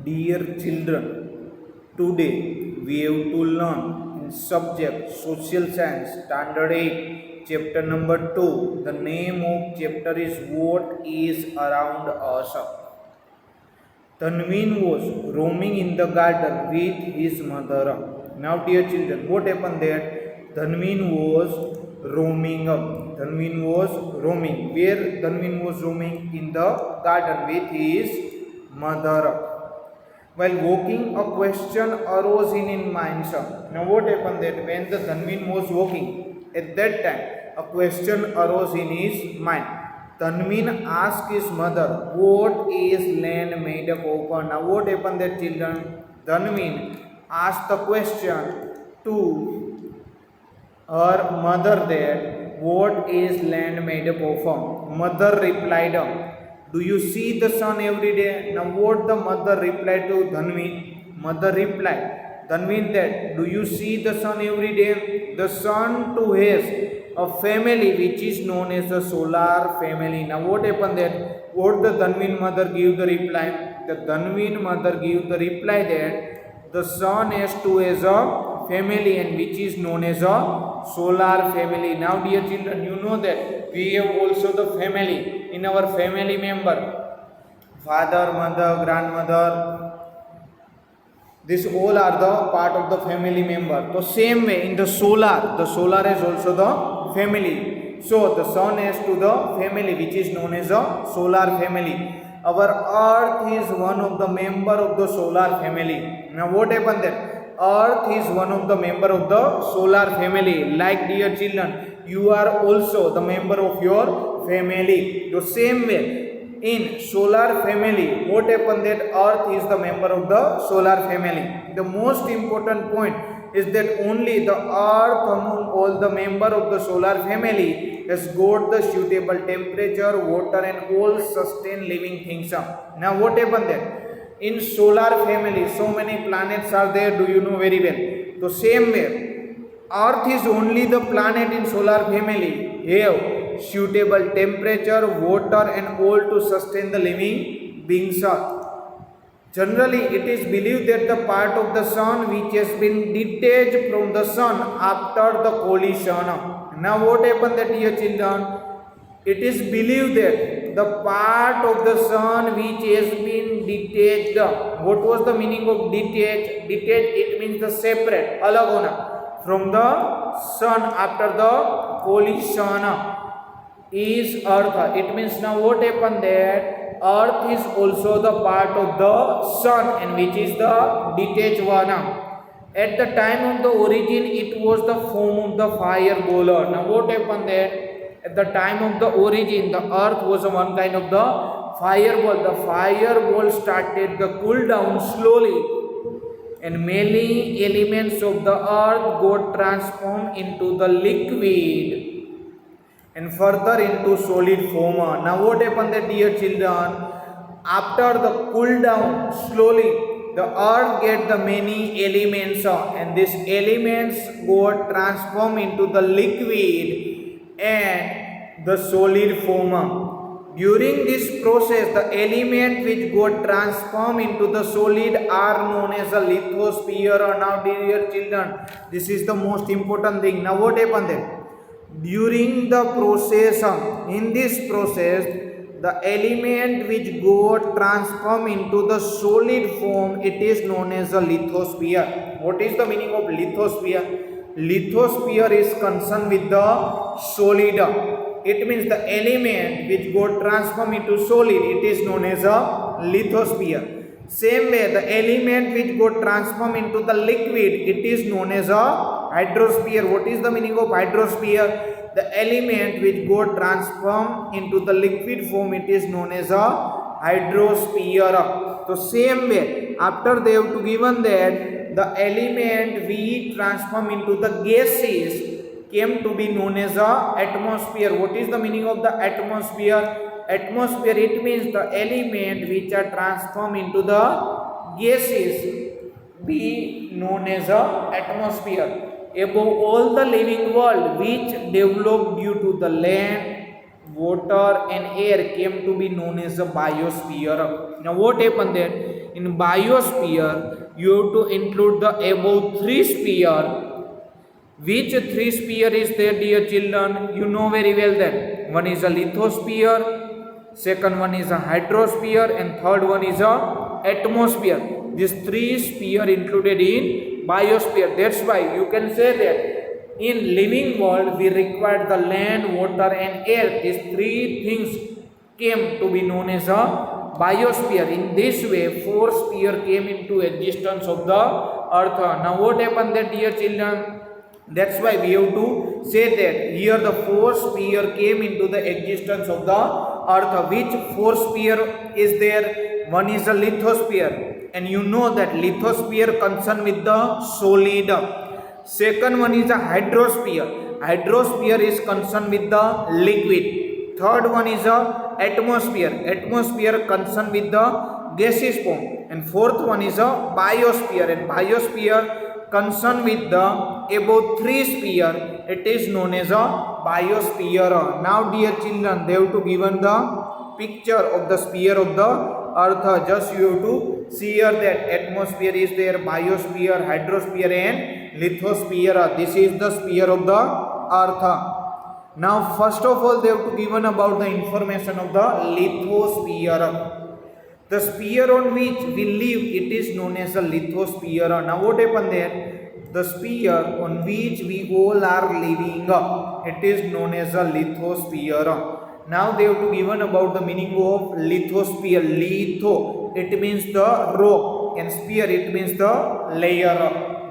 Dear children, today we have to learn in subject Social Science Standard 8 chapter number 2. The name of chapter is What is Around Us. Tanveen was roaming in the garden with his mother. Now dear children, what happened there? Tanveen was roaming up. Tanveen was roaming. Where Tanveen was roaming? In the garden with his mother. While walking, a question arose in his mind. Now what happened that when the Tanveen was walking, at that time a question arose in his mind. Tanveen asked his mother, what is land made of? Now what happened that children? Tanveen asked the question to her mother that what is land made of? Mother replied, do you see the sun every day? Now what the mother replied to Tanveen? Mother replied, Tanveen that, do you see the sun every day? The sun too has a family which is known as the solar family. Now what happened that? What the Tanveen mother give the reply? The Tanveen mother give the reply that the sun has too has a family and which is known as a solar family. Now dear children, you know that we have also the family in our family member, father, mother, grandmother. These all are the part of the family member. So same way in the solar is also the family. So the sun has to the family which is known as a solar family. Our earth is one of the member of the solar family. Now what happened there? Earth is one of the member of the solar family. Like dear children, you are also the member of your family. The same way in solar family, what happened that earth is the member of the solar family. The most important point is that only the earth among all the member of the solar family has got the suitable temperature, water and all sustained living things. Now what happened there? In solar family, so many planets are there, do you know very well? The same way, earth is only the planet in solar family have suitable temperature, water and all to sustain the living beings. Generally, it is believed that the part of the sun which has been detached from the sun after the collision. Now what happened that dear children? It is believed that the part of the sun which has been detached. What was the meaning of detached? Detached, it means the separate, alag hona, from the sun after the collision is earth. It means now what happened that earth is also the part of the sun and which is the detached one. At the time of the origin, it was the form of the fireball. Now what happened that at the time of the origin, the earth was one kind of the fireball. The fireball started the cool down slowly and many elements of the earth got transformed into the liquid and further into solid form. Now what happened that dear children? After the cool down slowly, the earth get the many elements and these elements got transformed into the liquid and the solid form. During this process, the element which got transformed into the solid are known as a lithosphere. Now dear children, this is the most important thing. Now what happened then? During the process, in this process, the element which got transformed into the solid form, it is known as a lithosphere. What is the meaning of lithosphere? Lithosphere is concerned with the solid. It means the element which got transformed into solid, it is known as a lithosphere. Same way, the element which got transformed into the liquid, it is known as a hydrosphere. What is the meaning of hydrosphere? The element which got transformed into the liquid form, it is known as a hydrosphere. So same way, after they have to given that the element we transform into the gases came to be known as a atmosphere. What is the meaning of the atmosphere? Atmosphere, it means the element which are transformed into the gases be known as a atmosphere. Above all the living world which developed due to the land, water and air came to be known as a biosphere. Now what happened there? In biosphere, you have to include the above three sphere. Which three sphere is there, dear children? You know very well that. One is a lithosphere, second one is a hydrosphere, and third one is a atmosphere. These three sphere included in biosphere. That's why you can say that in living world we require the land, water, and air. These three things came to be known as a biosphere. In this way, four sphere came into existence of the earth. Now what happened there, dear children? That's why we have to say that here the four sphere came into the existence of the earth. Which four sphere is there? One is a lithosphere, and you know that lithosphere concerned with the solid. Second one is a hydrosphere. Hydrosphere is concerned with the liquid. Third one is a atmosphere. Atmosphere concerned with the gaseous form. And fourth one is a biosphere. And biosphere concerned with the above three sphere, it is known as a biosphere. Now dear children, they have to given the picture of the sphere of the earth. Just you have to see here that atmosphere is there, biosphere, hydrosphere, and lithosphere. This is the sphere of the earth. Now first of all, they have to given about the information of the lithosphere. The sphere on which we live, it is known as a lithosphere. Now what happened there? The sphere on which we all are living, it is known as a lithosphere. Now they have to given about the meaning of lithosphere. Litho, it means the rock, and sphere, it means the layer.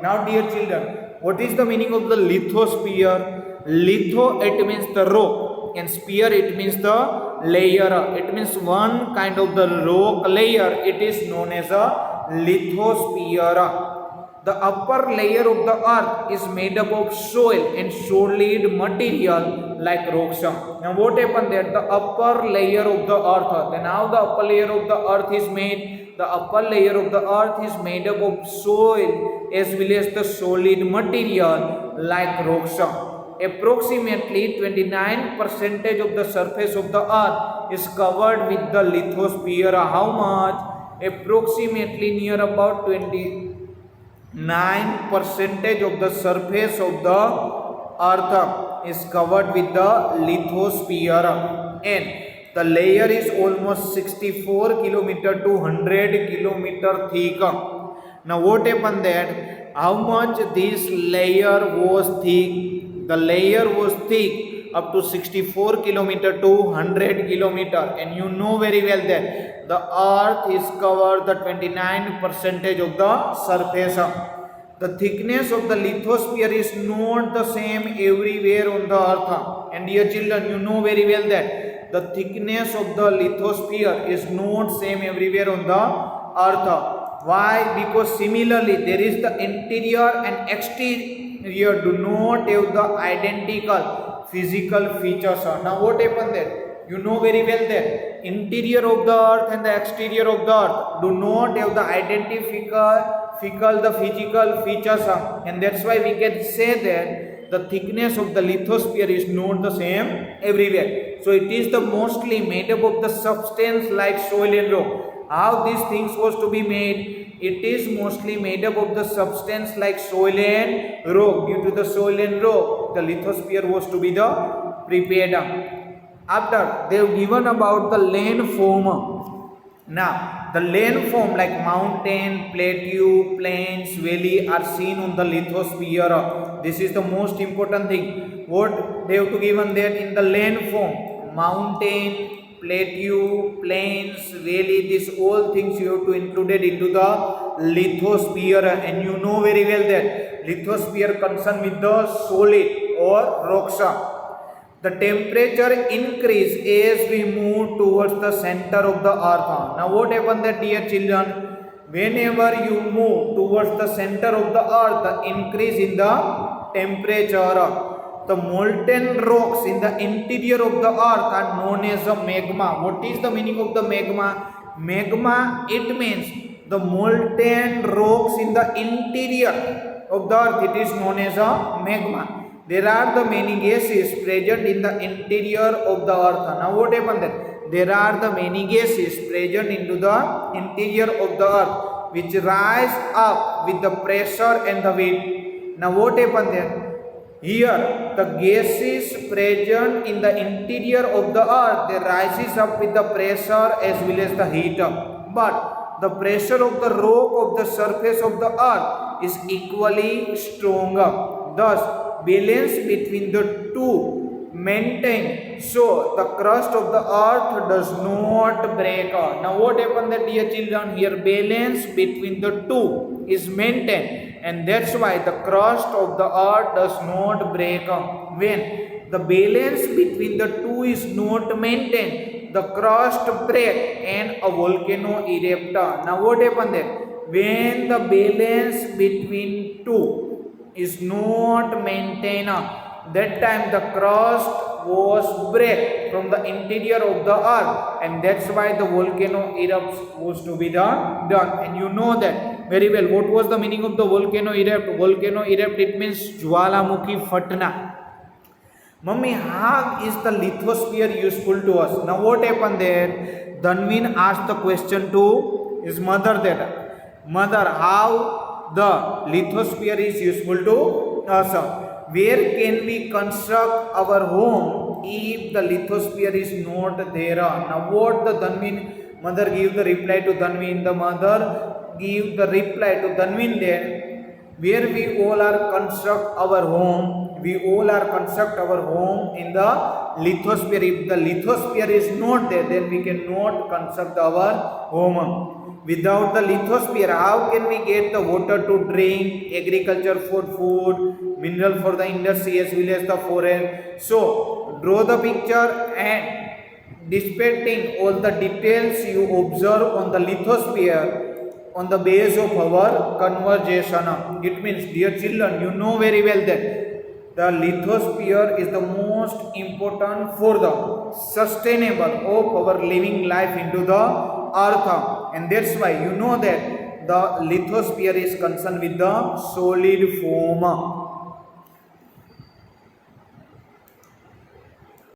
Now dear children, what is the meaning of the lithosphere? Litho, it means the rock, and sphere, it means the layer. It means one kind of the rock layer. It is known as a lithosphere. The upper layer of the earth is made up of soil and solid material like rocks. Now what happened there? The upper layer of the earth. Then how the upper layer of the earth is made? The upper layer of the earth is made up of soil as well as the solid material like rocks. Approximately 29% of the surface of the earth is covered with the lithosphere. How much? Approximately near about 29% of the surface of the earth is covered with the lithosphere, and the layer is almost 64 kilometer to 100 kilometer thick. Now what happened that? How much this layer was thick? The layer was thick up to 64 kilometer to 100 kilometer, and you know very well that the earth is covered the 29% of the surface. The thickness of the lithosphere is not the same everywhere on the earth, and dear children, you know very well that the thickness of the lithosphere is not same everywhere on the earth. Why? Because similarly there is the interior and exterior do not have the identical physical features. Now what happened there? You know very well that interior of the earth and the exterior of the earth do not have the identical physical features, and that's why we can say that the thickness of the lithosphere is not the same everywhere. So it is the mostly made up of the substance like soil and rock. How these things was to be made? It is mostly made up of the substance like soil and rock. Due to the soil and rock, the lithosphere was to be the prepared. After they have given about the landform. Now the landform like mountain, plateau, plains, valley are seen on the lithosphere. This is the most important thing. What they have to given that in the landform, mountain, plateau, plains, valley, these all things you have to include it into the lithosphere, and you know very well that lithosphere concerned with the solid or rocks. The temperature increase as we move towards the center of the earth. Now what happened that, dear children? Whenever you move towards the center of the earth, the increase in the temperature. The molten rocks in the interior of the earth are known as a magma. What is the meaning of the magma? Magma, it means the molten rocks in the interior of the earth. It is known as a magma. There are the many gases present in the interior of the earth. Now what happened then? there are the many gases present into the interior of the earth which rise up with the pressure and the weight. Now what happened then? Here the gases present in the interior of the earth, they rises up with the pressure as well as the heat. But the pressure of the rock of the surface of the earth is equally stronger. Thus balance between the two maintained, so the crust of the earth does not break. Now what happened that, dear children, here balance between the two is maintained, and that's why the crust of the earth does not break. When the balance between the two is not maintained, the crust break and a volcano erupt. Now what happened then? When the balance between two is not maintained, that time the crust was break from the interior of the earth, and that's why the volcano erupts was to be done. And you know that very well. What was the meaning of the volcano erupt? Volcano erupt, it means Jwalamukhi Fatna. Mummy, how is the lithosphere useful to us? Now what happened there? Dhanvin asked the question to his mother that, mother, how the lithosphere is useful to us? Where can we construct our home if the lithosphere is not there? Now what the Dhanvin mother give the reply to Dhanvin? The mother give the reply to Dhanvin there, where we all are construct our home. We all are construct our home in the lithosphere. If the lithosphere is not there, then we cannot construct our home. Without the lithosphere, how can we get the water to drink, agriculture for food, mineral for the industry as well as the forest? So draw the picture and depicting all the details you observe on the lithosphere on the base of our conversation. It means, dear children, you know very well that the lithosphere is the most important for the sustainable of our living life into the earth, and that's why you know that the lithosphere is concerned with the solid form.